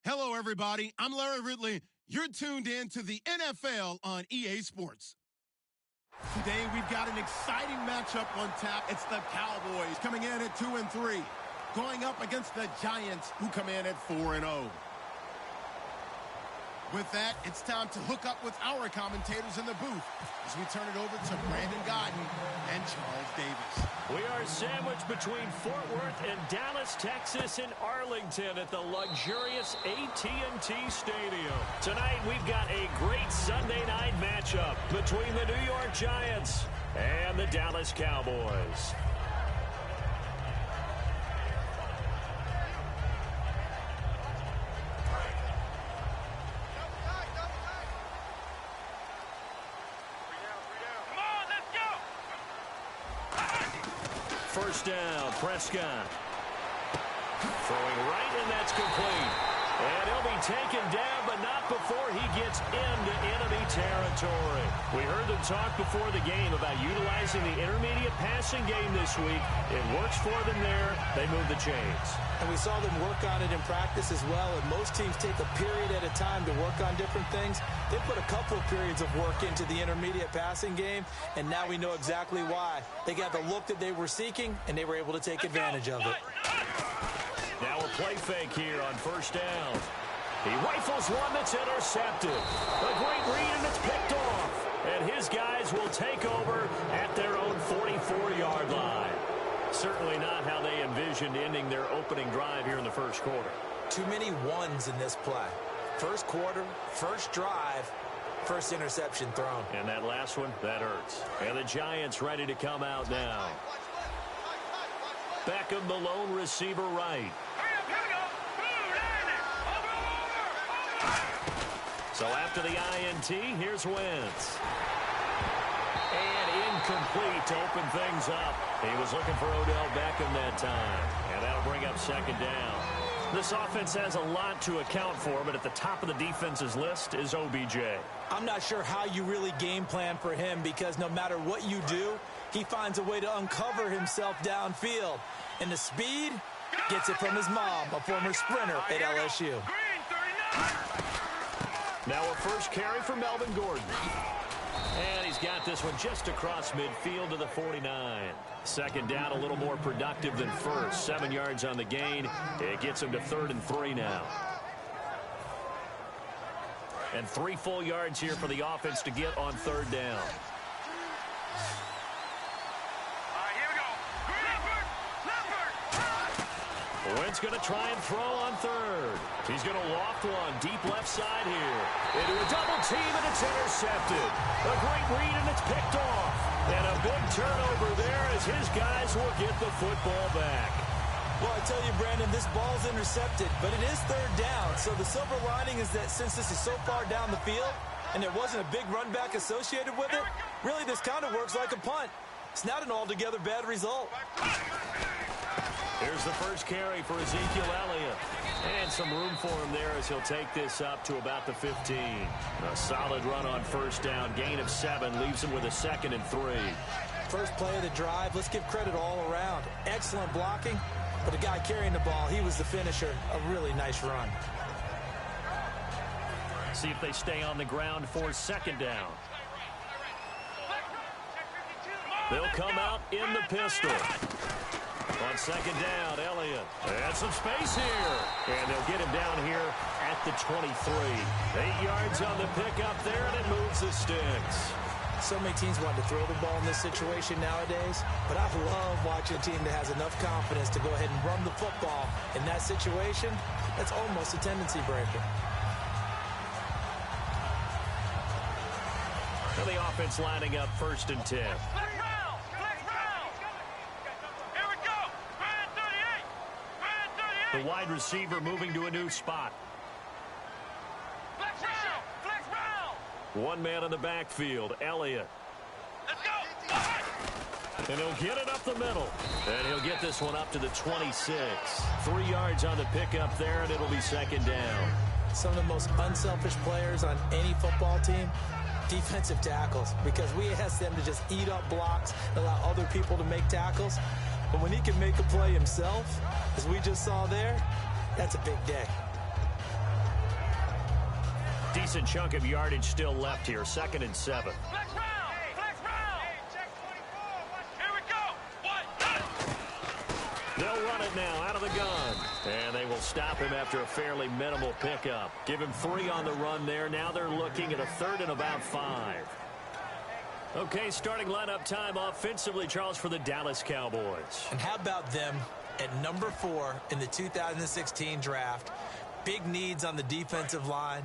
Hello, everybody. I'm Larry Ridley. You're tuned in to the NFL on EA Sports. Today, we've got an exciting matchup on tap. It's the Cowboys coming in at 2-3, going up against the Giants, who come in at 4-0. With that, it's time to hook up with our commentators in the booth as we turn it over to Brandon Godden and Charles Davis. We are sandwiched between Fort Worth and Dallas, Texas, in Arlington at the luxurious AT&T Stadium. Tonight, we've got a great Sunday night matchup between the New York Giants and the Dallas Cowboys. First down, Prescott. Throwing right, and that's complete. And he'll be taken down, but not before he gets into enemy territory. We heard them talk before the game about utilizing the intermediate passing game this week. It works for them there. They move the chains. And we saw them work on it in practice as well. And most teams take a period at a time to work on different things. They put a couple of periods of work into the intermediate passing game, and now we know exactly why. They got the look that they were seeking, and they were able to take advantage of it. Now a play fake here on first down. He rifles one that's intercepted. A great read, and it's picked off. And his guys will take over at their own 44-yard line. Certainly not how they envisioned ending their opening drive here in the first quarter. Too many ones in this play. First quarter, first drive, first interception thrown. And that last one, that hurts. And the Giants ready to come out now. Beckham, the lone receiver right. So after the INT, here's Wentz. And incomplete to open things up. He was looking for Odell Beckham that time. And that'll bring up second down. This offense has a lot to account for, but at the top of the defense's list is OBJ. I'm not sure how you really game plan for him, because no matter what you do, he finds a way to uncover himself downfield. And the speed gets it from his mom, a former sprinter at LSU. Now a first carry for Melvin Gordon. And he's got this one just across midfield to the 49. Second down, a little more productive than first. 7 yards on the gain. It gets him to 3rd and 3 now. And 3 full yards here for the offense to get on 3rd down. Wentz going to try and throw on 3rd. He's going to loft one deep left side here. Into a double team, and it's intercepted. A great read, and it's picked off. And a big turnover there as his guys will get the football back. Well, I tell you, Brandon, this ball's intercepted, but it is 3rd down. So the silver lining is that since this is so far down the field and there wasn't a big run back associated with it, really this kind of works like a punt. It's not an altogether bad result. Here's the first carry for Ezekiel Elliott. And some room for him there as he'll take this up to about the 15. A solid run on first down. Gain of 7 leaves him with a 2nd and 3. First play of the drive. Let's give credit all around. Excellent blocking. But the guy carrying the ball, he was the finisher. A really nice run. See if they stay on the ground for second down. They'll come out in the pistol. On second down, Elliott. And some space here. And they'll get him down here at the 23. 8 yards on the pickup there, and it moves the sticks. So many teams want to throw the ball in this situation nowadays, but I love watching a team that has enough confidence to go ahead and run the football. In that situation, that's almost a tendency breaker. And the offense lining up 1st and 10. The wide receiver moving to a new spot. One man in the backfield, Elliott. Let's go. And he'll get it up the middle. And he'll get this one up to the 26. 3 yards on the pickup there, and it'll be second down. Some of the most unselfish players on any football team, defensive tackles, because we ask them to just eat up blocks and allow other people to make tackles. But when he can make a play himself, as we just saw there, that's a big day. decent chunk of yardage still left here. 2nd and 7. Flex round! Flex round! Hey, check 24. They'll run it now out of the gun. And they will stop him after a fairly minimal pickup. Give him 3 on the run there. Now they're looking at a 3rd and about 5. Okay, starting lineup time offensively, Charles, for the Dallas Cowboys. And how about them at number 4 in the 2016 draft? Big needs on the defensive line,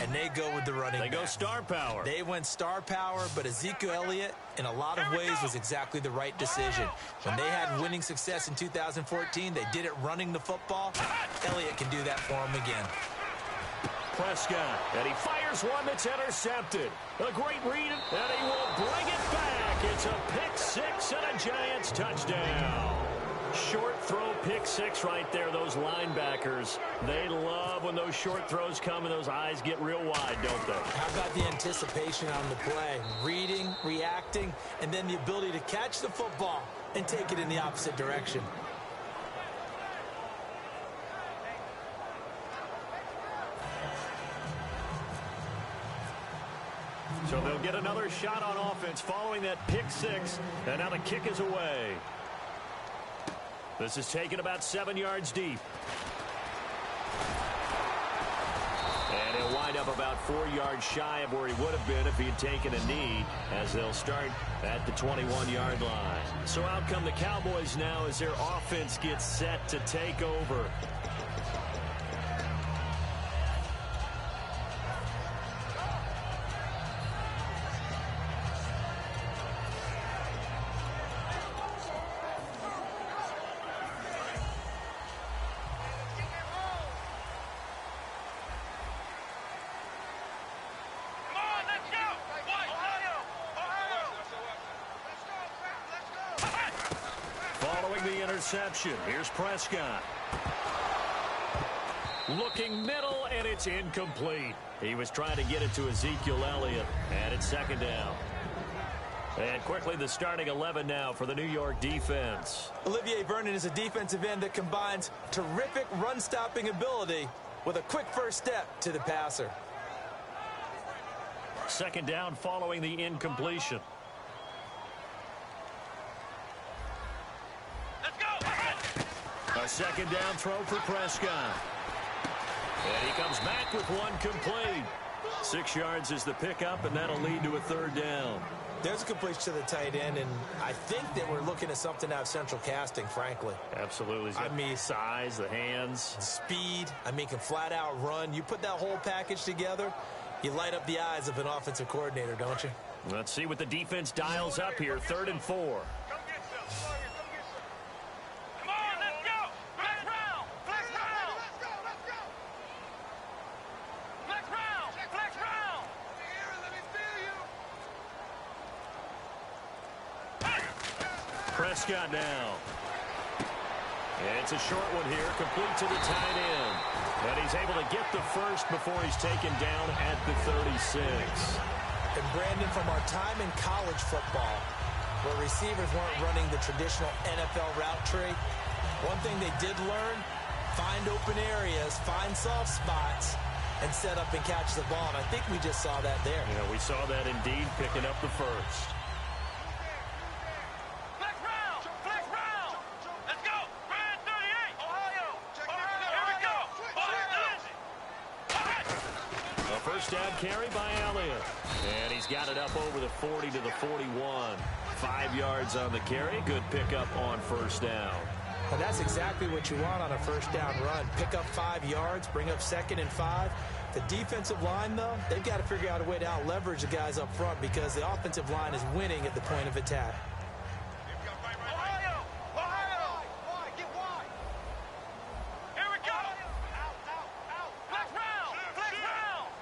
and they go with the running back. They go star power. They went star power, but Ezekiel Elliott, in a lot of ways, was exactly the right decision. When they had winning success in 2014, they did it running the football. Elliott can do that for them again. Prescott, and he fires one that's intercepted. A great read, and he will bring it back. It's a pick 6 and a Giants touchdown. Short throw, pick 6 right there. Those linebackers, they love when those short throws come and those eyes get real wide, don't they? How about the anticipation on the play? Reading, reacting, and then the ability to catch the football and take it in the opposite direction. So they'll get another shot on offense following that pick 6, and now the kick is away. This is taken about 7 yards deep. And he'll wind up about 4 yards shy of where he would have been if he had taken a knee, as they'll start at the 21-yard line. So out come the Cowboys now as their offense gets set to take over. Interception. Here's Prescott. Looking middle, and it's incomplete. He was trying to get it to Ezekiel Elliott, and it's 2nd down. And quickly, the starting 11 now for the New York defense. Olivier Vernon is a defensive end that combines terrific run-stopping ability with a quick first step to the passer. 2nd down following the incompletion. A 2nd down throw for Prescott. And he comes back with one complete. 6 yards is the pickup, and that'll lead to a 3rd down. There's a completion to the tight end, and I think that we're looking at something out of central casting, frankly. Absolutely. I mean, size, the hands. Speed. I mean, can flat out run. You put that whole package together, you light up the eyes of an offensive coordinator, don't you? Let's see what the defense dials up here. 3rd and 4. Prescott now. And it's a short one here, complete to the tight end. And he's able to get the first before he's taken down at the 36. And Brandon, from our time in college football, where receivers weren't running the traditional NFL route tree, one thing they did learn, find open areas, find soft spots, and set up and catch the ball. And I think we just saw that there. Yeah, we saw that indeed, picking up the first. First down carry by Elliott. And he's got it up over the 40 to the 41. 5 yards on the carry. Good pickup on 1st down. And that's exactly what you want on a 1st down run. Pick up 5 yards, bring up 2nd and 5. The defensive line, though, they've got to figure out a way to out-leverage the guys up front because the offensive line is winning at the point of attack.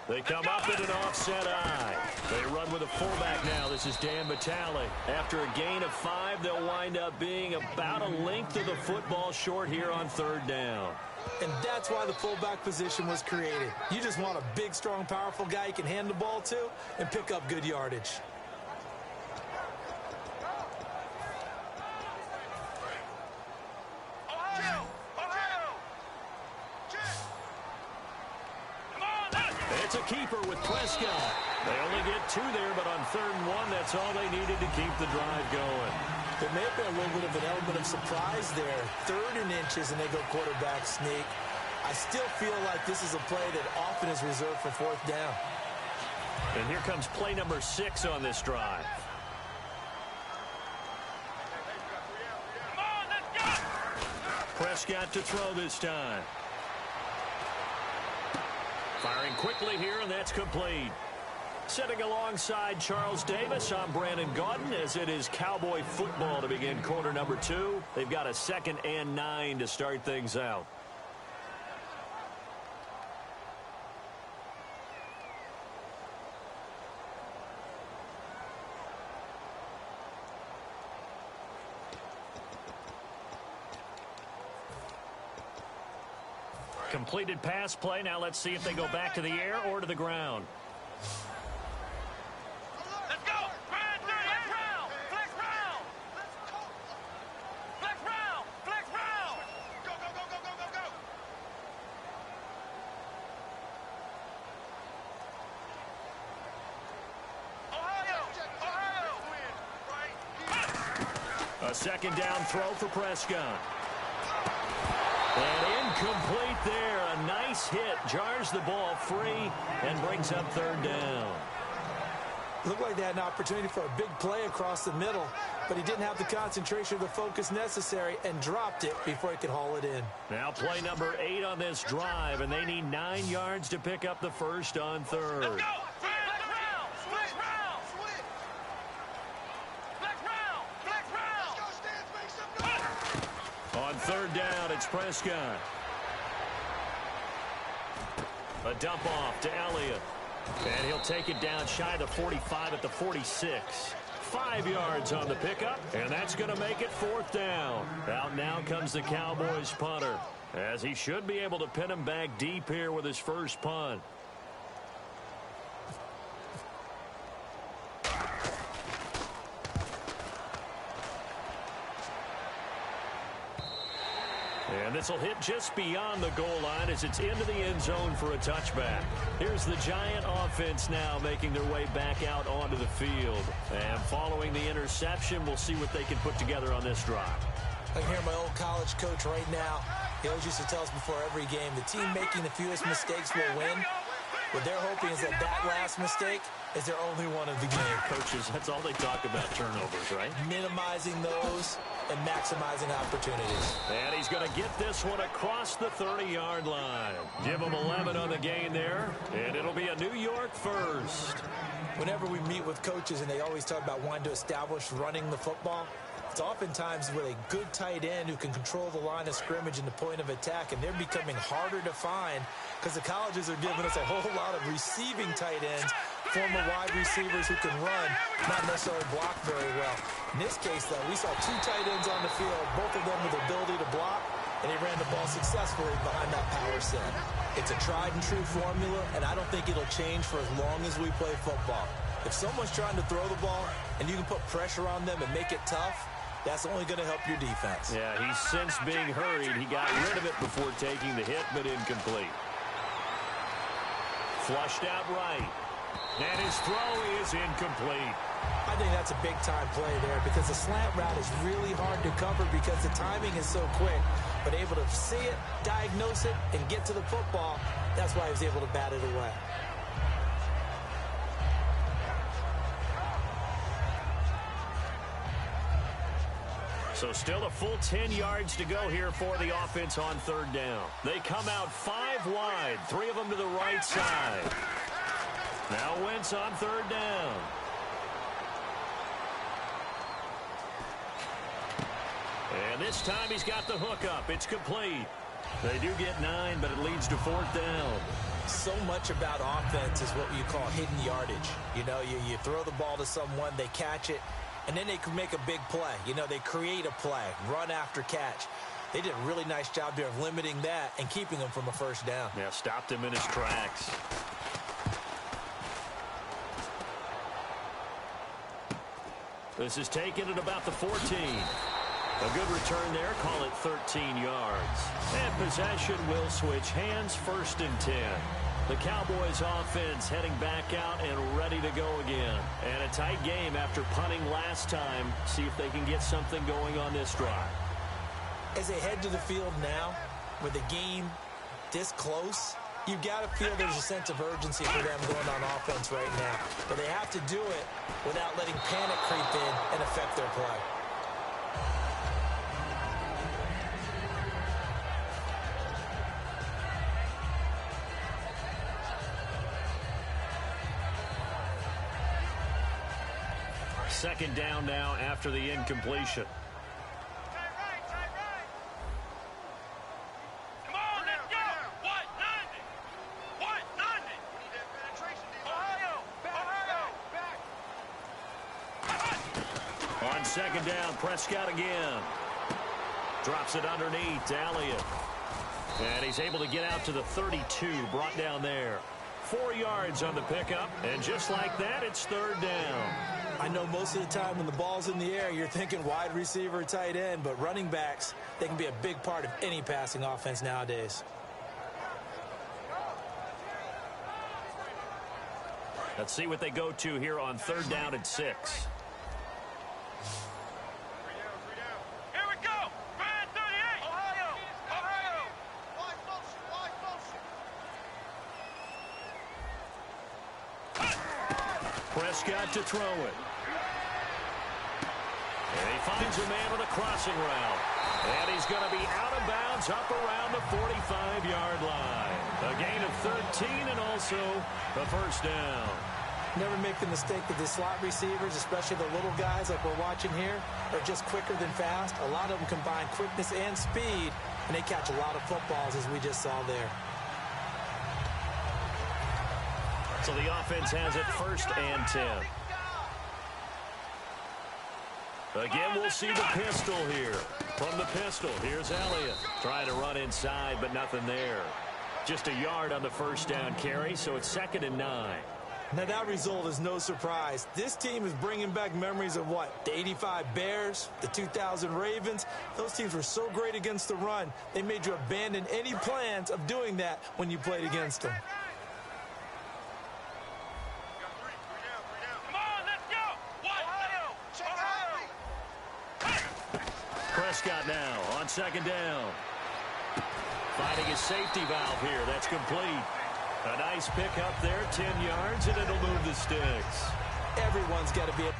They come up in an offset eye. They run with a fullback now. This is Dan Vitale. After a gain of 5, they'll wind up being about a length of the football short here on 3rd down. And that's why the fullback position was created. You just want a big, strong, powerful guy you can hand the ball to and pick up good yardage. It's a keeper with Prescott. They only get 2 there, but on 3rd and 1, that's all they needed to keep the drive going. There may have been a little bit of an element of surprise there. 3rd and inches, and they go quarterback sneak. I still feel like this is a play that often is reserved for 4th down. And here comes play number 6 on this drive. Come on, let's go! Prescott to throw this time. Firing quickly here, and that's complete. Sitting alongside Charles Davis, I'm Brandon Gaudin, as it is Cowboy football to begin quarter number 2. They've got a 2nd and 9 to start things out. Completed pass play. Now let's see if they go back to the air or to the ground. Let's go! Flex round! Flex round! Flex round! Flex round! Go, go, go, go, go, go, go! Ohio! A 2nd down throw for Prescott. And incomplete there. A nice hit. Jars the ball free and brings up 3rd down. Looked like they had an opportunity for a big play across the middle, but he didn't have the concentration or the focus necessary and dropped it before he could haul it in. Now play number 8 on this drive, and they need 9 yards to pick up the 1st on 3rd. Let's go! Flex round! Flex round! Flex round! Flex round! Let's go, Stans, make some noise! On 3rd down, it's Prescott. A dump off to Elliott. And he'll take it down shy of the 45 at the 46. 5 yards on the pickup, and that's going to make it 4th down. Out now comes the Cowboys punter, as he should be able to pin him back deep here with his first punt. And this will hit just beyond the goal line as it's into the end zone for a touchback. Here's the Giant offense now making their way back out onto the field. And following the interception, we'll see what they can put together on this drive. I can hear my old college coach right now. He always used to tell us before every game, the team making the fewest mistakes will win. What they're hoping is that last mistake is their only one of the game. Coaches, that's all they talk about, turnovers, right? Minimizing those and maximizing opportunities. And he's going to get this one across the 30-yard line. Give him 11 on the gain there, and it'll be a New York first. Whenever we meet with coaches and they always talk about wanting to establish running the football, it's oftentimes with a good tight end who can control the line of scrimmage and the point of attack, and they're becoming harder to find because the colleges are giving us a whole lot of receiving tight ends, former wide receivers who can run, not necessarily block very well. In this case, though, we saw 2 tight ends on the field, both of them with the ability to block, and he ran the ball successfully behind that power set. It's a tried-and-true formula, and I don't think it'll change for as long as we play football. If someone's trying to throw the ball and you can put pressure on them and make it tough, that's only going to help your defense. Yeah, he's since being hurried. He got rid of it before taking the hit, but incomplete. Flushed out right. And his throw is incomplete. I think that's a big-time play there because the slant route is really hard to cover because the timing is so quick. But able to see it, diagnose it, and get to the football, that's why he was able to bat it away. So still a full 10 yards to go here for the offense on 3rd down. They come out 5 wide, 3 of them to the right side. Now Wentz on 3rd down. And this time he's got the hook up. It's complete. They do get 9, but it leads to 4th down. So much about offense is what you call hidden yardage. You know, you throw the ball to someone, they catch it, and then they can make a big play. You know, they create a play, run after catch. They did a really nice job there of limiting that and keeping him from a 1st down. Yeah, stopped him in his tracks. This is taken at about the 14. A good return there, call it 13 yards. And possession will switch hands, 1st and 10. The Cowboys offense heading back out and ready to go again. And a tight game after punting last time. See if they can get something going on this drive. As they head to the field now, with the game this close, you've got to feel there's a sense of urgency for them going on offense right now. But they have to do it without letting panic creep in and affect their play. Second down now after the incompletion. Come on, let's go! What? 90! What? 90! We need that penetration, Ohio! Back! On second down, Prescott again. Drops it underneath to Elliott. And he's able to get out to the 32, brought down there. 4 yards on the pickup, and just like that, it's third down. I know most of the time when the ball's in the air, you're thinking wide receiver, tight end, but running backs, they can be a big part of any passing offense nowadays. Let's see what they go to here on third down and 6. Here we go! Brand 38! Ohio! Ohio! Wide motion! Wide motion! Prescott to throw it. And he finds a man with a crossing route. And he's going to be out of bounds up around the 45-yard line. A gain of 13 and also the first down. Never make the mistake that the slot receivers, especially the little guys like we're watching here, are just quicker than fast. A lot of them combine quickness and speed, and they catch a lot of footballs, as we just saw there. So the offense has it first and 10. Again, we'll see the pistol here. From the pistol, here's Elliott. Trying to run inside, but nothing there. Just a yard on the first down carry, so it's 2nd and 9. Now, that result is no surprise. This team is bringing back memories of what? The 85 Bears, the 2000 Ravens. Those teams were so great against the run, they made you abandon any plans of doing that when you played against them. Come on, let's go! Ohio! Ohio! Prescott now on second down. Finding his safety valve here. That's complete. A nice pick up there, 10 yards, and it'll move the sticks. Everyone's got to be a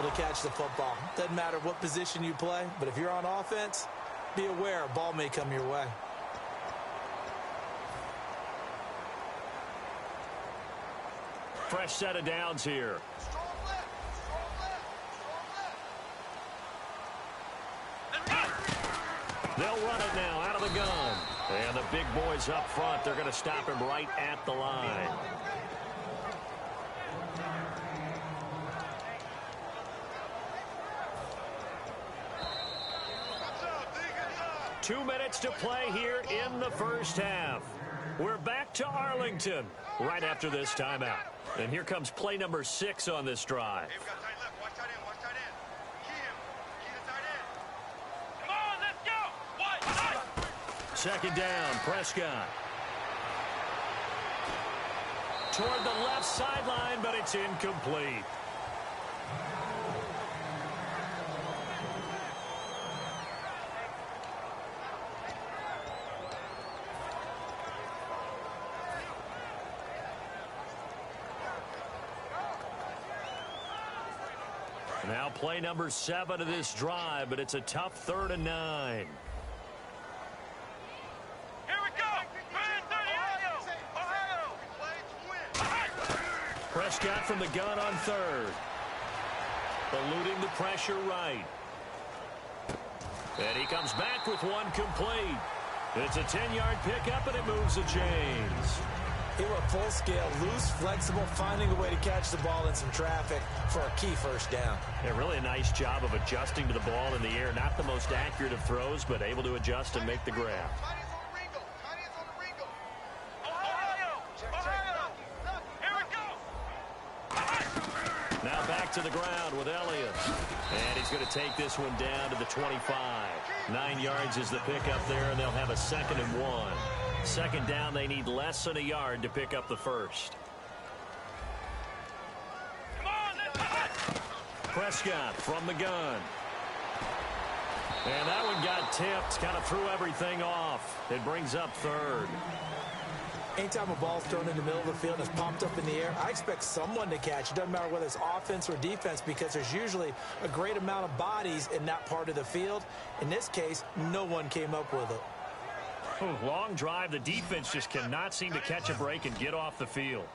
to catch the football. Doesn't matter what position you play, but if you're on offense, be aware a ball may come your way. Fresh set of downs here. Strong left! Strong left! They'll run it now out of the gun. And the big boys up front, they're going to stop him right at the line. Good job, D. Good job! 2 minutes to play here in the first half. We're back to Arlington right after this timeout. And here comes play number 6 on this drive. Hey, we got tight left. Watch tight end. Watch tight end. Key him. Key the tight end. Come on, let's go! What? Second down, Prescott. Toward the left sideline, but it's incomplete. Now play number 7 of this drive, but it's a tough 3rd and 9. Here we go! Brand 38! Ohio! Prescott from the gun on third. Eluding the pressure right. And he comes back with one complete. It's a 10-yard pickup, and it moves the chains. He went full scale, loose, flexible, finding a way to catch the ball in some traffic for a key first down. Yeah, really a nice job of adjusting to the ball in the air. Not the most accurate of throws, but able to adjust and make the grab. Now back to the ground with Elliott. And he's going to take this one down to the 25. 9 yards is the pickup there, and they'll have a 2nd and 1. Second down, they need less than a yard to pick up the first. Prescott from the gun. And that one got tipped, kind of threw everything off. It brings up third. Anytime a ball's thrown in the middle of the field and is pumped up in the air, I expect someone to catch. It doesn't matter whether it's offense or defense, because there's usually a great amount of bodies in that part of the field. In this case, no one came up with it. Long drive. The defense just cannot seem to catch a break and get off the field.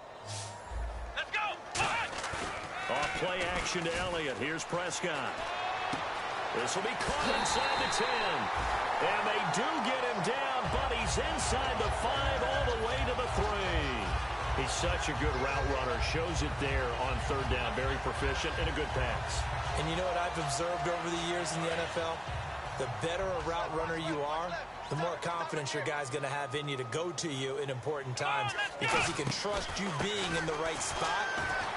Let's go! Off play action to Elliott. Here's Prescott. This will be caught inside the 10. And they do get him down, but he's inside the 5 all the way to the 3. He's such a good route runner. Shows it there on third down. Very proficient and a good pass. And you know what I've observed over the years in the NFL? The better a route runner you are, the more confidence your guy's going to have in you to go to you in important times, because he can trust you being in the right spot,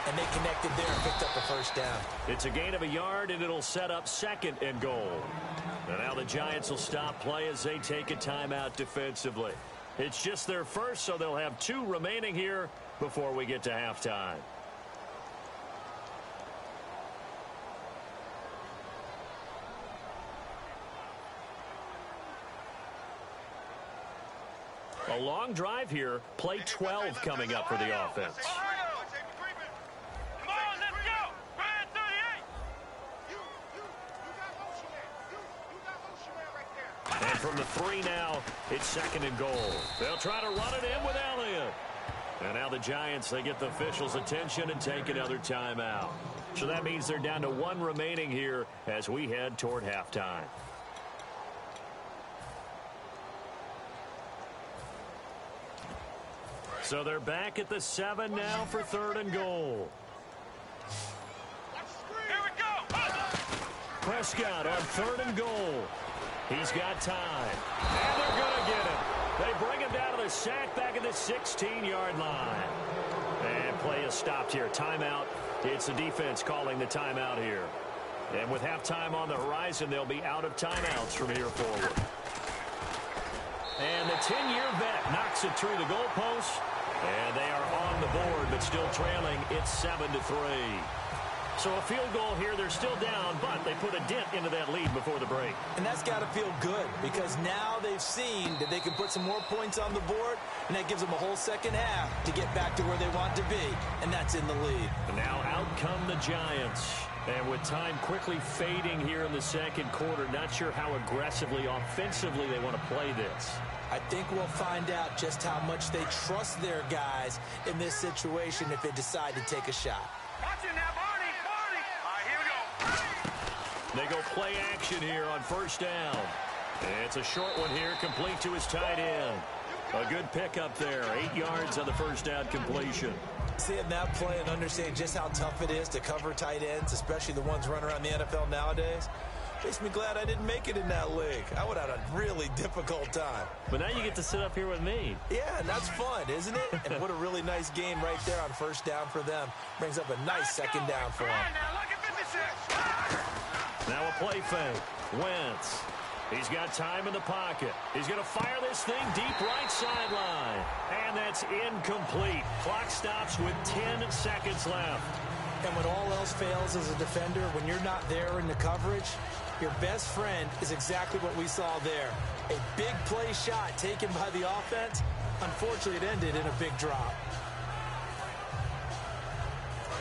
and they connected there and picked up the first down. It's a gain of a yard, and it'll set up 2nd and goal. And now the Giants will stop play as they take a timeout defensively. It's just their first, so they'll have 2 remaining here before we get to halftime. A long drive here. Play 12 coming up for the offense. Come on, let's go! Brand 38! And from the 3 now, it's 2nd and goal. They'll try to run it in with Elliott. And now the Giants, they get the officials' attention and take another timeout. So that means they're down to 1 remaining here as we head toward halftime. So they're back at the 7 now for 3rd and goal. Here we go! Prescott on 3rd and goal. He's got time. And they're going to get him. They bring him down to the sack back at the 16-yard line. And play is stopped here. Timeout. It's the defense calling the timeout here. And with halftime on the horizon, they'll be out of timeouts from here forward. And the 10-year vet knocks it through the goalpost. And they are on the board, but still trailing. It's 7-3. So a field goal here. They're still down, but they put a dent into that lead before the break. And that's got to feel good, because now they've seen that they can put some more points on the board, and that gives them a whole second half to get back to where they want to be, and that's in the lead. And now out come the Giants. And with time quickly fading here in the second quarter, not sure how aggressively, offensively they want to play this. I think we'll find out just how much they trust their guys in this situation if they decide to take a shot. Watch it now, Barney! Barney! All right, here we go. They go play action here on 1st down. It's a short one here, complete to his tight end. A good pickup there, 8 yards on the 1st down completion. Seeing that play and understanding just how tough it is to cover tight ends, especially the ones running around the NFL nowadays, makes me glad I didn't make it in that league. I would have had a really difficult time. But now you get to sit up here with me. Yeah, and that's fun, isn't it? And what a really nice game right there on 1st down for them. Brings up a nice 2nd down for them. Now look at 56. Now a play fake. Wentz. He's got time in the pocket. He's going to fire this thing deep right sideline. And that's incomplete. Clock stops with 10 seconds left. And when all else fails as a defender, when you're not there in the coverage, your best friend is exactly what we saw there. A big play shot taken by the offense. Unfortunately, it ended in a big drop.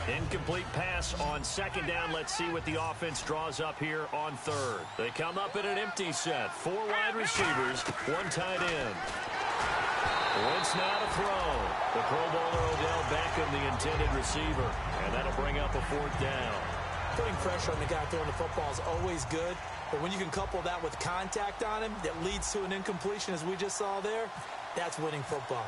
Incomplete pass on 2nd down. Let's see what the offense draws up here on 3rd. They come up in an empty set. 4 wide receivers, 1 tight end. Wentz now to throw. The Pro Bowler Odell Beckham, the intended receiver. And that'll bring up a 4th down. Putting pressure on the guy throwing the football is always good, but when you can couple that with contact on him that leads to an incompletion, as we just saw there, that's winning football.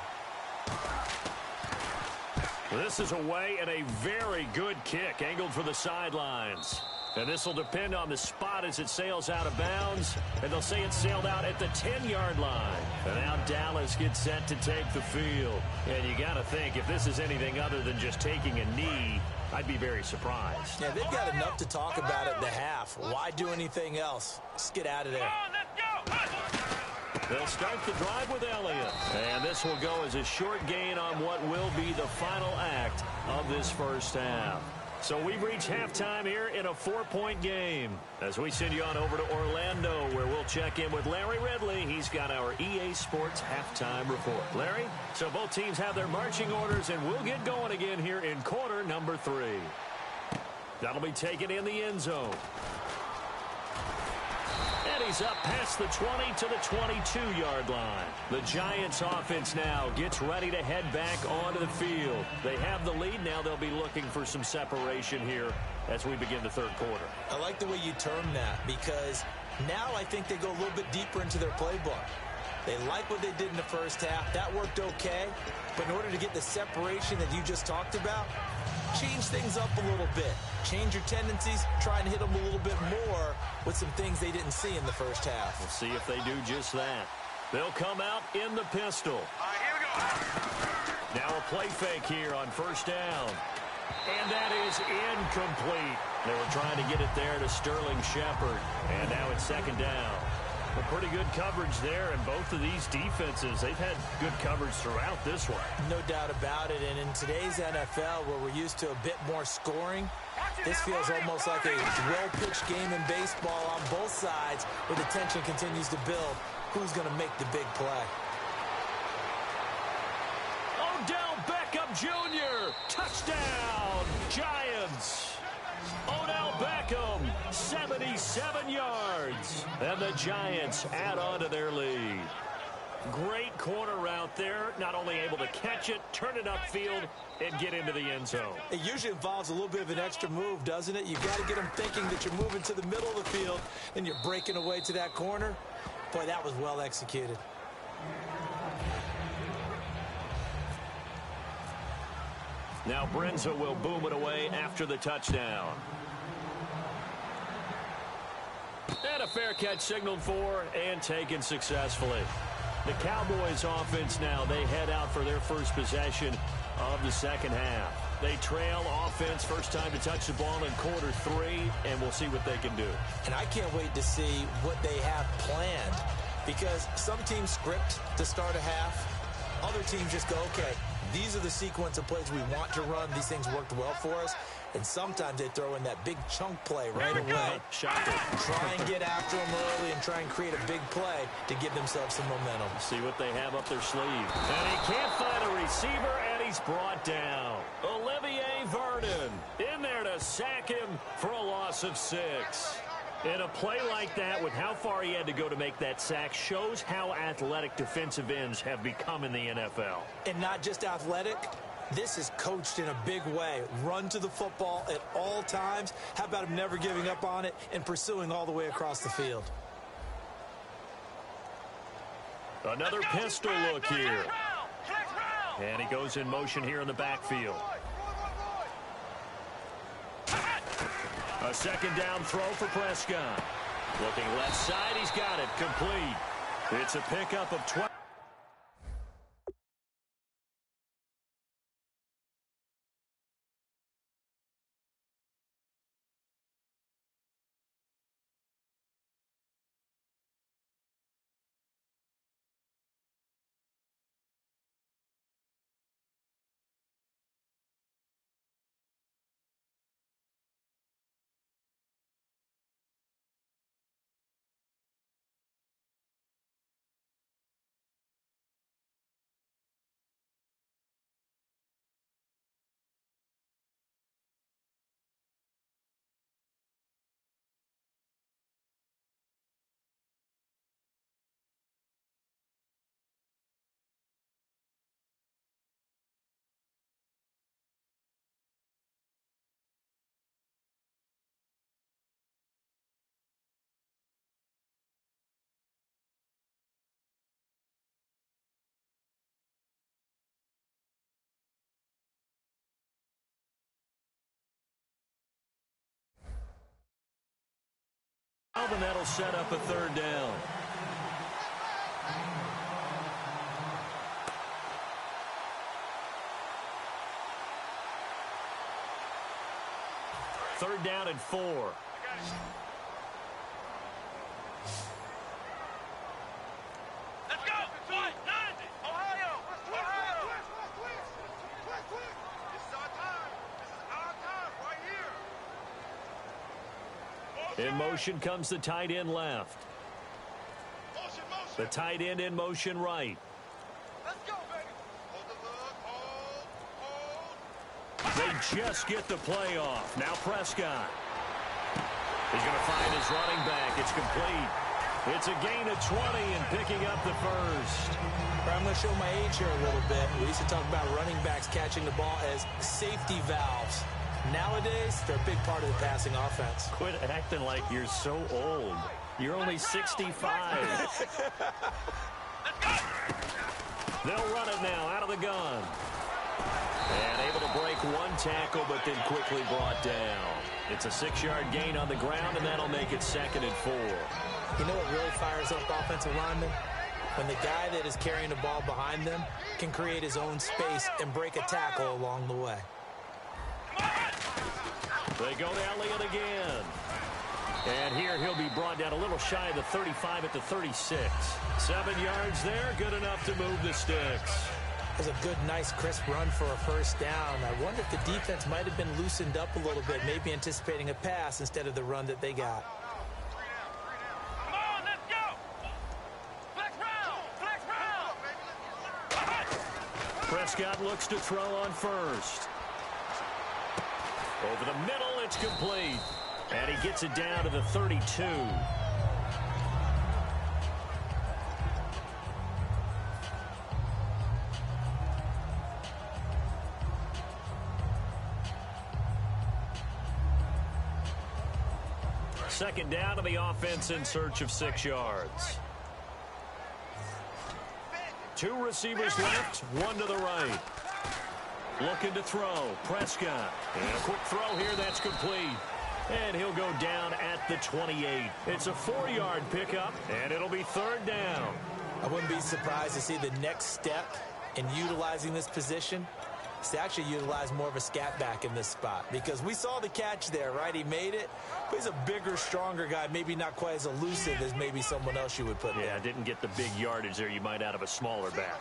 This is away and a very good kick, angled for the sidelines. And this will depend on the spot as it sails out of bounds. And they'll say it sailed out at the 10-yard line. And now Dallas gets set to take the field. And you got to think, if this is anything other than just taking a knee, I'd be very surprised. Yeah, they've got enough to talk about at the half. Why do anything else? Just get out of there. They'll start the drive with Elliott. And this will go as a short gain on what will be the final act of this first half. So we've reached halftime here in a 4-point game. As we send you on over to Orlando, where we'll check in with Larry Ridley. He's got our EA Sports halftime report. Larry, so both teams have their marching orders, and we'll get going again here in quarter number 3. That'll be taken in the end zone. And he's up past the 20 to the 22-yard line. The Giants offense now gets ready to head back onto the field. They have the lead. Now they'll be looking for some separation here as we begin the third quarter. I like the way you term that, because now I think they go a little bit deeper into their playbook. They like what they did in the first half. That worked okay. But in order to get the separation that you just talked about, change things up a little bit. Change your tendencies. Try and hit them a little bit more with some things they didn't see in the first half. We'll see if they do just that. They'll come out in the pistol. All right, here we go. Now a play fake here on first down. And that is incomplete. They were trying to get it there to Sterling Shepard. And now it's second down. A pretty good coverage there, and both of these defenses, they've had good coverage throughout this one. No doubt about it, and in today's NFL, where we're used to a bit more scoring, this feels almost like a well-pitched game in baseball on both sides, where the tension continues to build. Who's going to make the big play? Odell Beckham Jr., touchdown, Giants. Odell Beckham, 77 yards. And the Giants add on to their lead. Great corner route there. Not only able to catch it, turn it upfield, and get into the end zone. It usually involves a little bit of an extra move, doesn't it? You've got to get them thinking that you're moving to the middle of the field and you're breaking away to that corner. Boy, that was well executed. Now Brenza will boom it away after the touchdown. And a fair catch signaled for and taken successfully. The Cowboys offense now, they head out for their first possession of the second half. They trail offense, first time to touch the ball in quarter 3, and we'll see what they can do. And I can't wait to see what they have planned, because some teams script to start a half. Other teams just go, okay, these are the sequence of plays we want to run. These things worked well for us. And sometimes they throw in that big chunk play right away. Shocker. Try and get after them early and try and create a big play to give themselves some momentum. See what they have up their sleeve. And he can't find a receiver, and he's brought down. Olivier Vernon in there to sack him for a loss of 6. And a play like that, with how far he had to go to make that sack, shows how athletic defensive ends have become in the NFL. And not just athletic. This is coached in a big way. Run to the football at all times. How about him never giving up on it and pursuing all the way across the field? Another pistol look here. And he goes in motion here in the backfield. A second down throw for Prescott. Looking left side, he's got it. Complete. It's a pickup of 12. And that'll set up a third down. Third down and 4. Let's go! 190! Ohio! Ohio! This is our time. This is our time right here. In motion comes the tight end left. Motion. The tight end in motion right. Let's go, baby. Hold the look. Hold. They just get the play off. Now Prescott. He's going to find his running back. It's complete. It's a gain of 20 and picking up the first. I'm going to show my age here a little bit. We used to talk about running backs catching the ball as safety valves. Nowadays, they're a big part of the passing offense. Quit acting like you're so old. You're only 65. They'll run it now out of the gun. And able to break one tackle, but then quickly brought down. It's a 6-yard gain on the ground, and that'll make it 2nd and 4. You know what really fires up offensive linemen? When the guy that is carrying the ball behind them can create his own space and break a tackle along the way. They go to Elliott again. And here he'll be brought down a little shy of the 35 at the 36. 7 yards there, good enough to move the sticks. It was a good, nice, crisp run for a first down. I wonder if the defense might have been loosened up a little bit, maybe anticipating a pass instead of the run that they got. Come on, let's go. Flex round. Prescott looks to throw on first. Over the middle, it's complete. And he gets it down to the 32. Second down to the offense in search of 6 yards. 2 receivers left, 1 to the right. Looking to throw. Prescott. And a quick throw here. That's complete. And he'll go down at the 28. It's a 4-yard pickup, and it'll be 3rd down. I wouldn't be surprised to see the next step in utilizing this position is to actually utilize more of a scat back in this spot. Because we saw the catch there, right? He made it. But he's a bigger, stronger guy. Maybe not quite as elusive as maybe someone else you would put there. Yeah, didn't get the big yardage there you might out of a smaller back.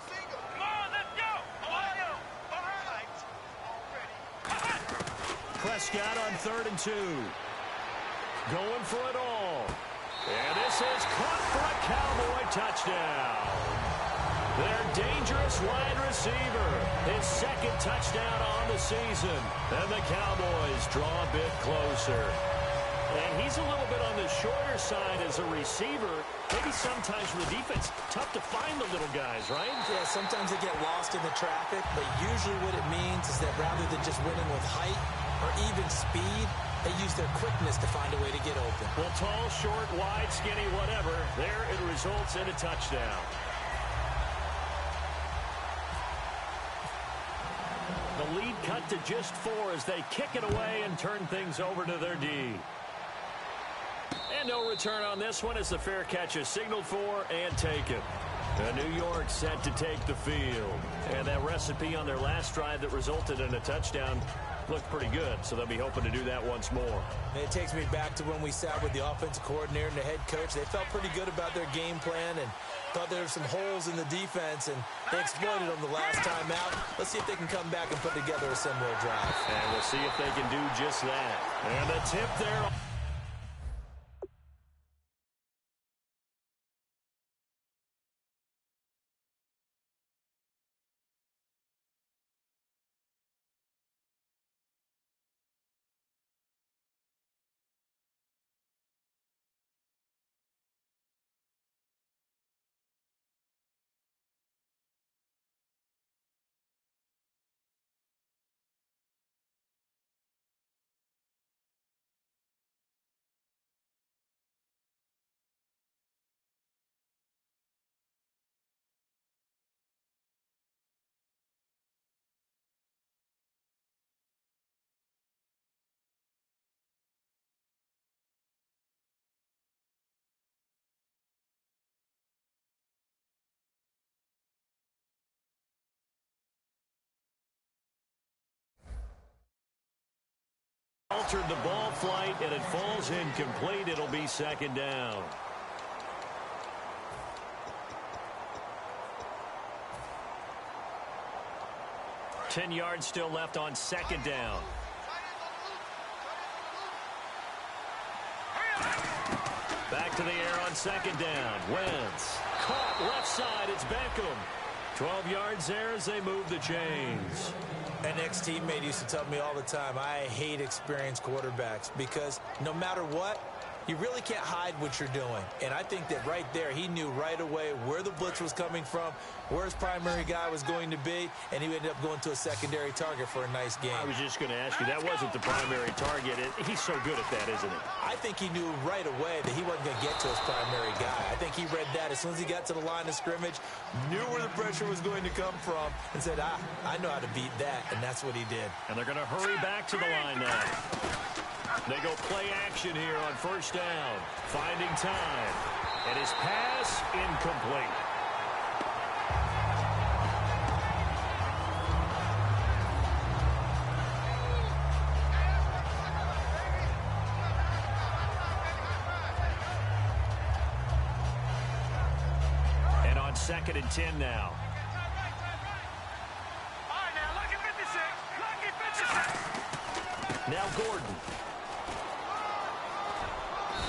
Come on, let's go. Ohio. Prescott on 3rd and 2. Going for it all. And this is caught for a Cowboy touchdown. Their dangerous wide receiver. His 2nd touchdown on the season. And the Cowboys draw a bit closer. And he's a little bit on the shorter side as a receiver. Maybe sometimes for the defense, tough to find the little guys, right? Yeah, sometimes they get lost in the traffic, but usually what it means is that rather than just winning with height or even speed, they use their quickness to find a way to get open. Well, tall, short, wide, skinny, whatever, there it results in a touchdown. The lead cut to just 4 as they kick it away and turn things over to their D. And no return on this one as the fair catch is signaled for and taken. New York set to take the field. And that recipe on their last drive that resulted in a touchdown looked pretty good, so they'll be hoping to do that once more. And it takes me back to when we sat with the offensive coordinator and the head coach. They felt pretty good about their game plan and thought there were some holes in the defense, and they exploited them the last time out. Let's see if they can come back and put together a similar drive. And we'll see if they can do just that. And the tip there. Altered the ball flight, and it falls incomplete. It'll be second down. Ten yards still left on second down. Back to the air on second down. Wentz caught left side. It's Beckham. 12 yards there as they move the chains. An ex-teammate used to tell me all the time, I hate experienced quarterbacks because no matter what, you really can't hide what you're doing. And I think that right there, he knew right away where the blitz was coming from, where his primary guy was going to be, and he ended up going to a secondary target for a nice game. I was just going to ask you, that wasn't the primary target. He's so good at that, isn't he? I think he knew right away that he wasn't going to get to his primary guy. I think he read that as soon as he got to the line of scrimmage, knew where the pressure was going to come from, and said, I know how to beat that, and that's what he did. And they're going to hurry back to the line now. They go play action here on first down. Finding time. And his pass incomplete. And on 2nd and 10 now. All right, now, lucky 56. Lucky 56. Now Gordon.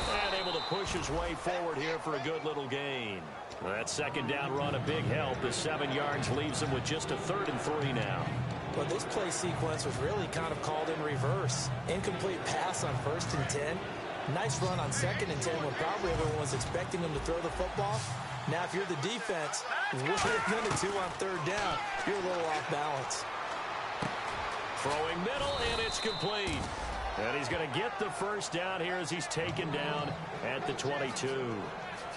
And able to push his way forward here for a good little gain. Well, that second down run a big help. The 7 yards leaves him with just a 3rd and 3 now. Well, this play sequence was really kind of called in reverse. Incomplete pass on 1st and 10. Nice run on 2nd and 10 when probably everyone was expecting him to throw the football. Now, if you're the defense, what are you going to do on 3rd down? You're a little off balance. Throwing middle, and it's complete. And he's going to get the 1st down here as he's taken down at the 22.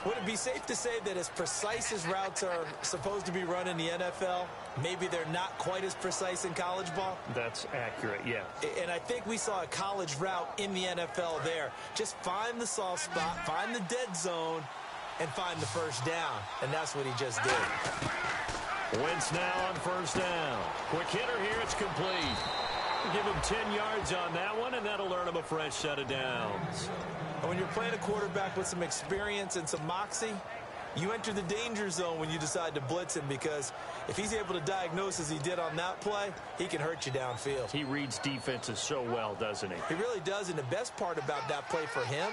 Would it be safe to say that as precise as routes are supposed to be run in the NFL, maybe they're not quite as precise in college ball? That's accurate, yeah. And I think we saw a college route in the NFL there. Just find the soft spot, find the dead zone, and find the 1st down. And that's what he just did. Wentz now on 1st down. Quick hitter here, it's complete. Give him 10 yards on that one, and that'll earn him a fresh set of downs. And when you're playing a quarterback with some experience and some moxie, you enter the danger zone when you decide to blitz him, because if he's able to diagnose as he did on that play, he can hurt you downfield. He reads defenses so well, doesn't he? He really does, and the best part about that play for him,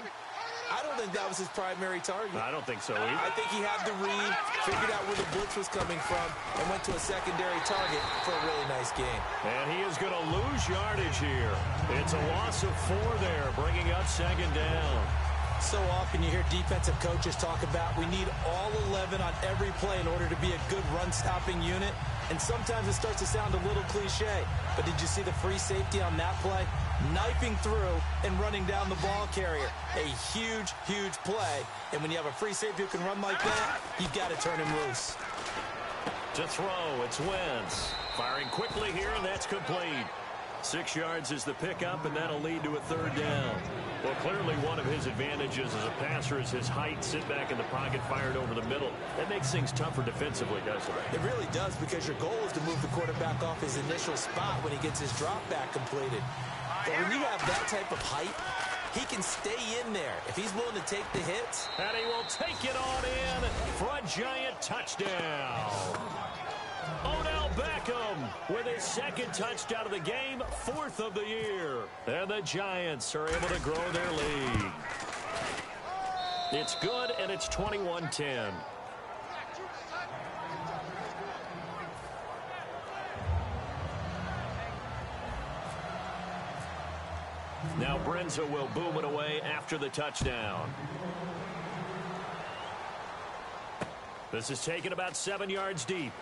I don't think that was his primary target. I don't think so either. I think he had the read, figured out where the blitz was coming from, and went to a secondary target for a really nice game. And he is going to lose yardage here. It's a loss of 4 there, bringing up 2nd down. So often you hear defensive coaches talk about we need all 11 on every play in order to be a good run-stopping unit. And sometimes it starts to sound a little cliche. But did you see the free safety on that play? Knifing through and running down the ball carrier. A huge, huge play. And when you have a free safety who can run like that, you've got to turn him loose. To throw, it's Wentz. Firing quickly here, and that's complete. 6 yards is the pickup, and that'll lead to a 3rd down. Well, clearly one of his advantages as a passer is his height. Sit back in the pocket, fired over the middle. That makes things tougher defensively, doesn't it? It really does, because your goal is to move the quarterback off his initial spot when he gets his drop back completed. But when you have that type of height, he can stay in there if he's willing to take the hits. And he will take it on in for a giant touchdown. Odell Beckham with his 2nd touchdown of the game, 4th of the year. And the Giants are able to grow their lead. It's good, and it's 21-10. Now Brenza will boom it away after the touchdown. This is taken about 7 yards deep.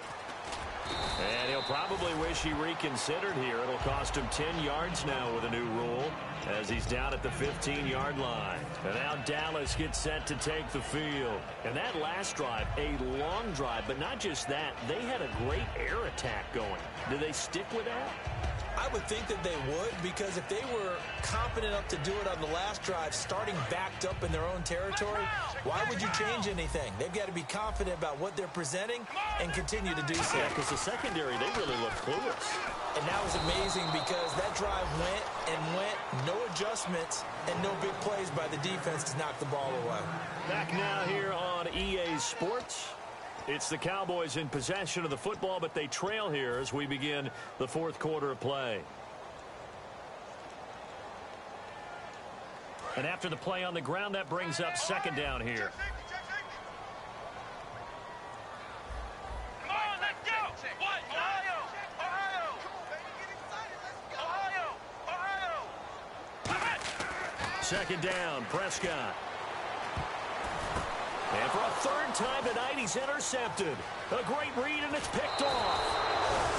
And he'll probably wish he reconsidered here. It'll cost him 10 yards now with a new rule as he's down at the 15-yard line. And now Dallas gets set to take the field. And that last drive, a long drive, but not just that. They had a great air attack going. Do they stick with that? I would think that they would, because if they were confident enough to do it on the last drive, starting backed up in their own territory, why would you change anything? They've got to be confident about what they're presenting and continue to do so. Yeah, because the secondary, they really look clueless. And that was amazing because that drive went and went, no adjustments, and no big plays by the defense to knock the ball away. Back now here on EA Sports. It's the Cowboys in possession of the football, but they trail here as we begin the fourth quarter of play. And after the play on the ground, that brings up second down here. Come on, let's go! What? Ohio! Ohio! Ohio! Ohio! Second down, Prescott. And for a third time tonight, he's intercepted. A great read, and it's picked off.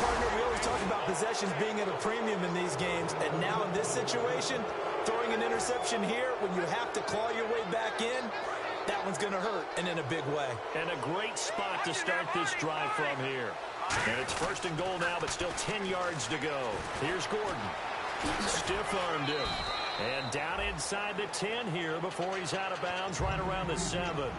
Partner, we always talk about possessions being at a premium in these games, and now in this situation, throwing an interception here when you have to claw your way back in, that one's going to hurt, and in a big way. And a great spot to start this drive from here. And it's first and goal now, but still 10 yards to go. Here's Gordon. Stiff-armed him. And down inside the 10 here before he's out of bounds right around the 7.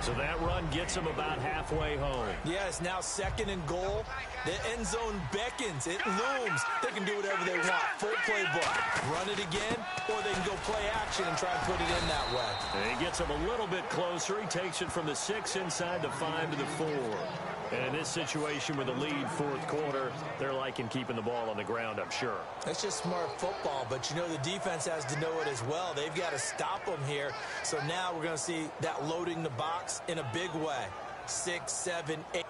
So that run gets him about halfway home. Yeah, it's now second and goal. The end zone beckons. It looms. They can do whatever they want. Full playbook. Run it again, or they can go play action and try and put it in that way. And he gets him a little bit closer. He takes it from the 6 inside the 5 to the 4. And in this situation with a lead fourth quarter, they're liking keeping the ball on the ground, I'm sure. That's just smart football, but you know the defense has to know it as well. They've got to stop them here. So now we're going to see that loading the box in a big way. 6, 7, 8.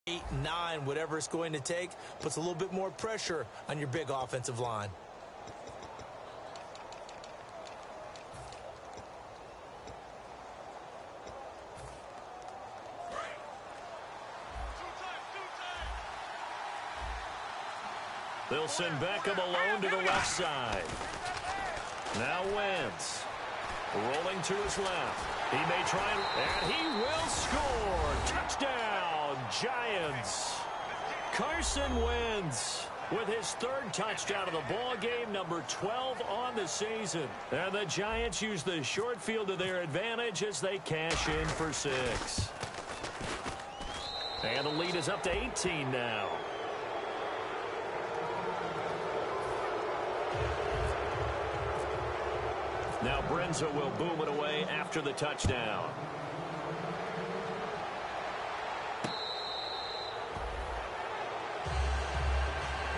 Eight, 9, whatever it's going to take, puts a little bit more pressure on your big offensive line. They'll send Beckham alone to the left side. Now Wentz. Rolling to his left. He may try and he will score. Touchdown, Giants. Carson Wentz with his third touchdown of the ball game, number 12 on the season. And the Giants use the short field to their advantage as they cash in for 6. And the lead is up to 18 now. Now Brenza will boom it away after the touchdown.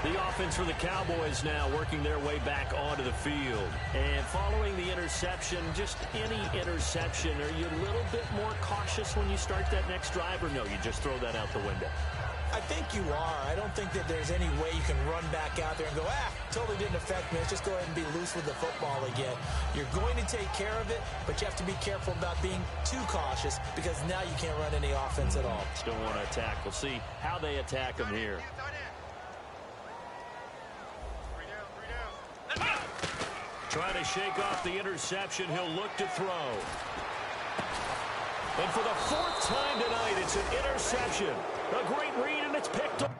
The offense for the Cowboys now working their way back onto the field. And following the interception, just any interception, are you a little bit more cautious when you start that next drive, or no, you just throw that out the window? I think you are. I don't think that there's any way you can run back out there and go, totally didn't affect me. Let's just go ahead and be loose with the football again. You're going to take care of it, but you have to be careful about being too cautious because now you can't run any offense at all. Still want to attack. We'll see how they attack them here. Trying to shake off the interception. He'll look to throw. And for the 4th time tonight, it's an interception. A great read, and it's picked up.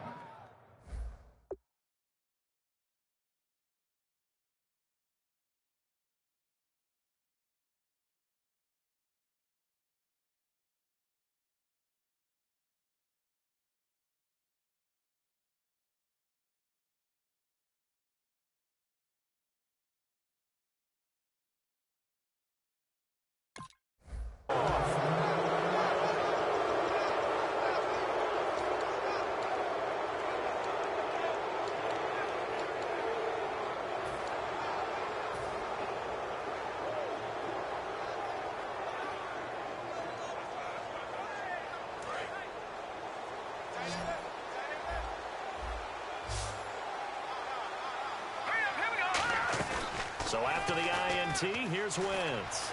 So after the INT, here's Wentz.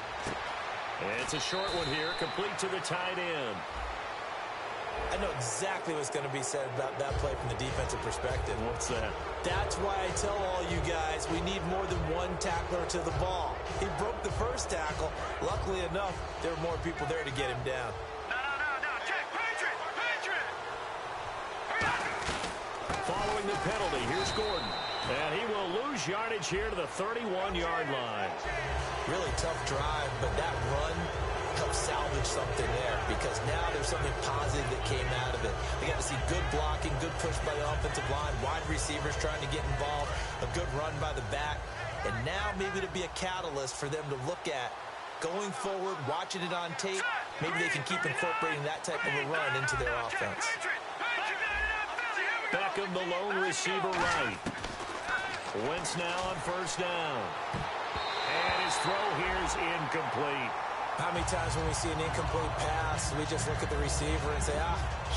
It's a short one here, complete to the tight end. I know exactly what's going to be said about that play from the defensive perspective. What's that? That's why I tell all you guys we need more than one tackler to the ball. He broke the first tackle. Luckily enough, there were more people there to get him down. No. Check. Patriot. Following the penalty, here's Gordon. And he will lose yardage here to the 31-yard line. Really tough drive, but that run helped salvage something there because now there's something positive that came out of it. They got to see good blocking, good push by the offensive line, wide receivers trying to get involved, a good run by the back, and now maybe to be a catalyst for them to look at going forward, watching it on tape. Maybe they can keep incorporating that type of a run into their offense. Beckham, the lone receiver right. Wentz now on first down. And his throw here is incomplete. How many times when we see an incomplete pass, we just look at the receiver and say,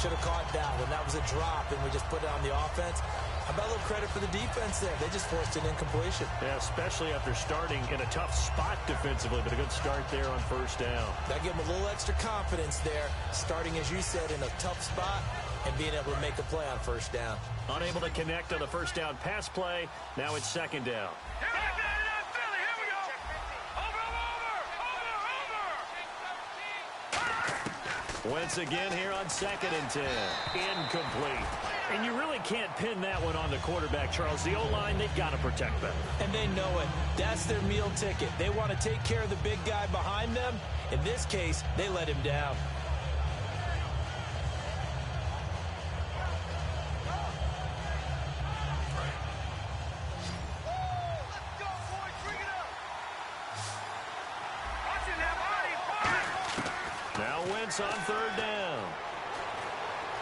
should have caught that one. That was a drop, and we just put it on the offense. How about a little credit for the defense there? They just forced an incompletion. Yeah, especially after starting in a tough spot defensively, but a good start there on first down. That gave them a little extra confidence there, starting, as you said, in a tough spot and being able to make a play on first down. Unable to connect on the first down pass play. Now it's second down. Wentz again here on 2nd and 10. Incomplete. And you really can't pin that one on the quarterback, Charles. The O-line, they've got to protect them. And they know it. That's their meal ticket. They want to take care of the big guy behind them. In this case, they let him down. On third down.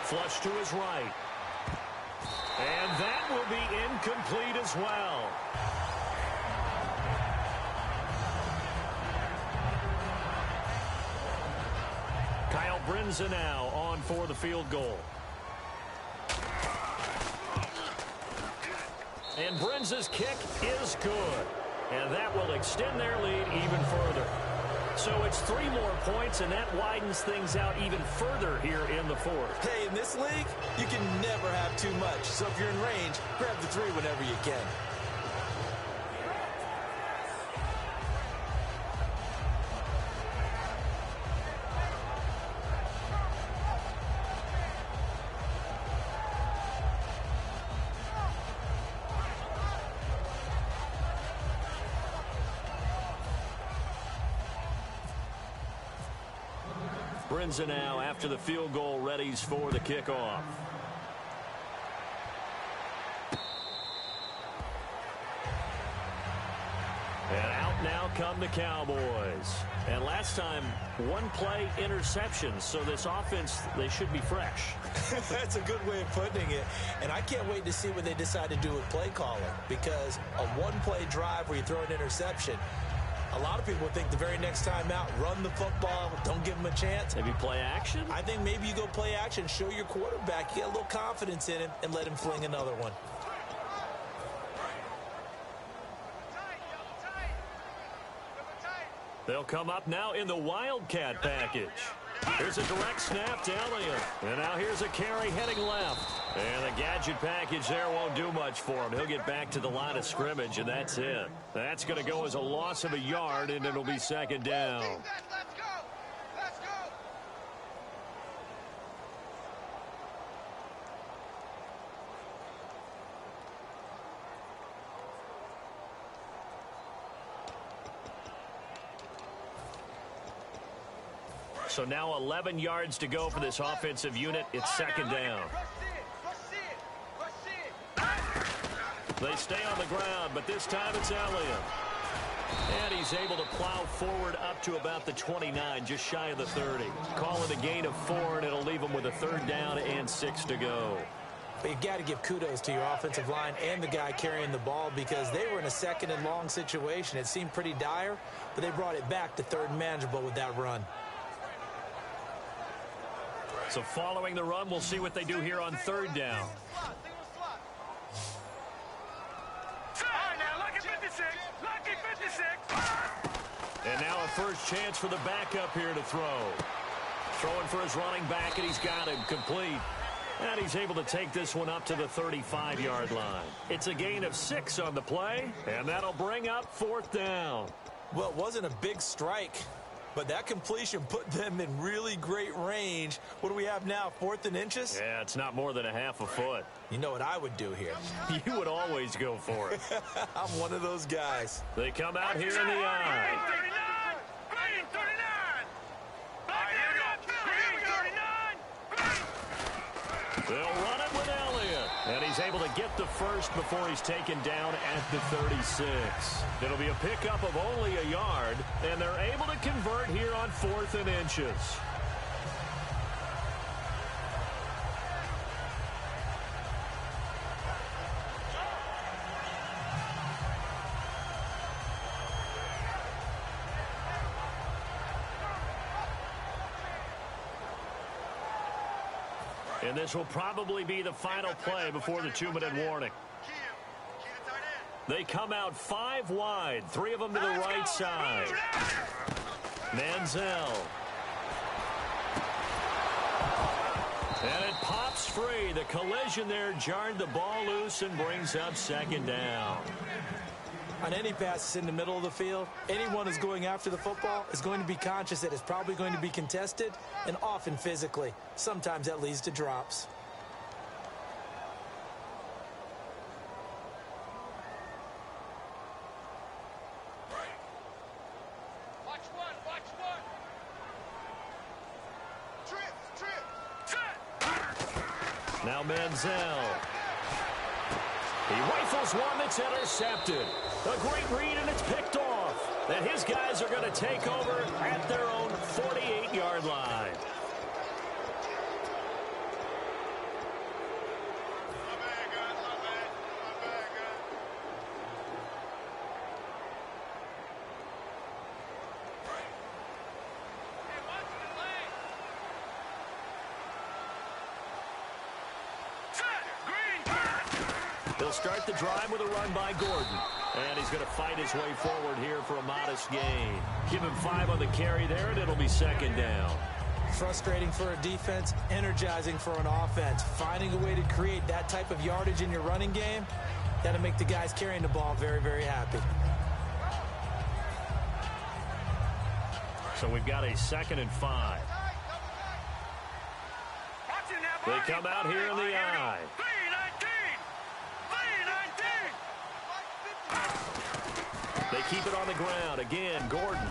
Flush to his right. And that will be incomplete as well. Kyle Brinza now on for the field goal. And Brinza's kick is good. And that will extend their lead even further. So it's 3 more points, and that widens things out even further here in the fourth. Hey, in this league, you can never have too much. So if you're in range, grab the 3 whenever you can. Brinza now after the field goal readies for the kickoff. And out now come the Cowboys. And last time, 1 play interception. So this offense, they should be fresh. That's a good way of putting it. And I can't wait to see what they decide to do with play calling. Because a 1-play drive where you throw an interception, a lot of people think the very next time out, run the football, don't give them a chance. Maybe play action? I think maybe you go play action, show your quarterback, you get a little confidence in him, and let him fling another one. They'll come up now in the Wildcat package. Here's a direct snap to Elliott. And now here's a carry heading left. And the gadget package there won't do much for him. He'll get back to the line of scrimmage, and that's it. That's going to go as a loss of a yard, and it'll be second down. Let's go! Let's go! So now 11 yards to go for this offensive unit. It's second down. They stay on the ground, but this time it's Elliott. And he's able to plow forward up to about the 29, just shy of the 30. Call it a gain of 4, and it'll leave them with a third down and 6 to go. But you've got to give kudos to your offensive line and the guy carrying the ball because they were in a 2nd and long situation. It seemed pretty dire, but they brought it back to 3rd and manageable with that run. So following the run, we'll see what they do here on 3rd down. All right, now, look at 50 Lucky 56. And now a first chance for the backup here to throw. Throwing for his running back, and he's got him complete. And he's able to take this one up to the 35-yard line. It's a gain of 6 on the play, and that'll bring up 4th down. Well, it wasn't a big strike, but that completion put them in really great range. What do we have now, 4th and inches? Yeah, it's not more than a half a foot. You know what I would do here? You would always go for it. I'm one of those guys. They come out here in the eye. Green 39. Green 39. They'll run it with Elliott. And he's able to get the first before he's taken down at the 36. It'll be a pickup of only a yard, and they're able to convert here on 4th and inches. And this will probably be the final play before the 2-minute warning. They come out 5 wide, 3 of them to the right side. Manziel. And it pops free. The collision there jarred the ball loose and brings up 2nd down. On any passes in the middle of the field, anyone who's going after the football is going to be conscious that it's probably going to be contested, and often physically. Sometimes that leads to drops. Watch one. Trip. Now Manziel. He rifles one that's intercepted. A great read, and it's picked off. And his guys are going to take over at their own 48-yard line. He'll start the drive with a run by Gordon. And he's going to fight his way forward here for a modest gain. Give him 5 on the carry there, and it'll be 2nd down. Frustrating for a defense, energizing for an offense. Finding a way to create that type of yardage in your running game, that'll make the guys carrying the ball very, very happy. So we've got a 2nd and 5. They come out here in the eye. They keep it on the ground. Again, Gordon.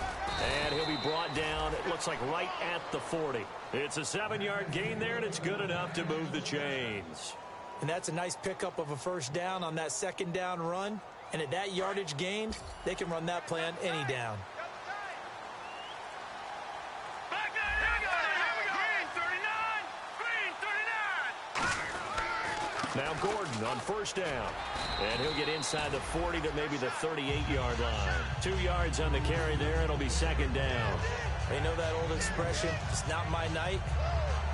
And he'll be brought down, it looks like right at the 40. It's a 7-yard gain there, and it's good enough to move the chains. And that's a nice pickup of a first down on that 2nd down run. And at that yardage gain, they can run that play on any down. Now Gordon on 1st down. And he'll get inside the 40 to maybe the 38-yard line. 2 yards on the carry there. It'll be 2nd down. They know that old expression, it's not my night.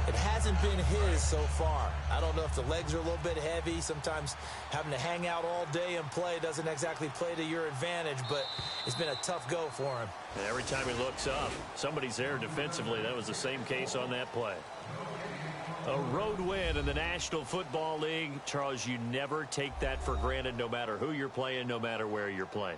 It hasn't been his so far. I don't know if the legs are a little bit heavy. Sometimes having to hang out all day and play doesn't exactly play to your advantage, but it's been a tough go for him. And every time he looks up, somebody's there defensively. That was the same case on that play. A road win in the National Football League. Charles, you never take that for granted no matter who you're playing, no matter where you're playing.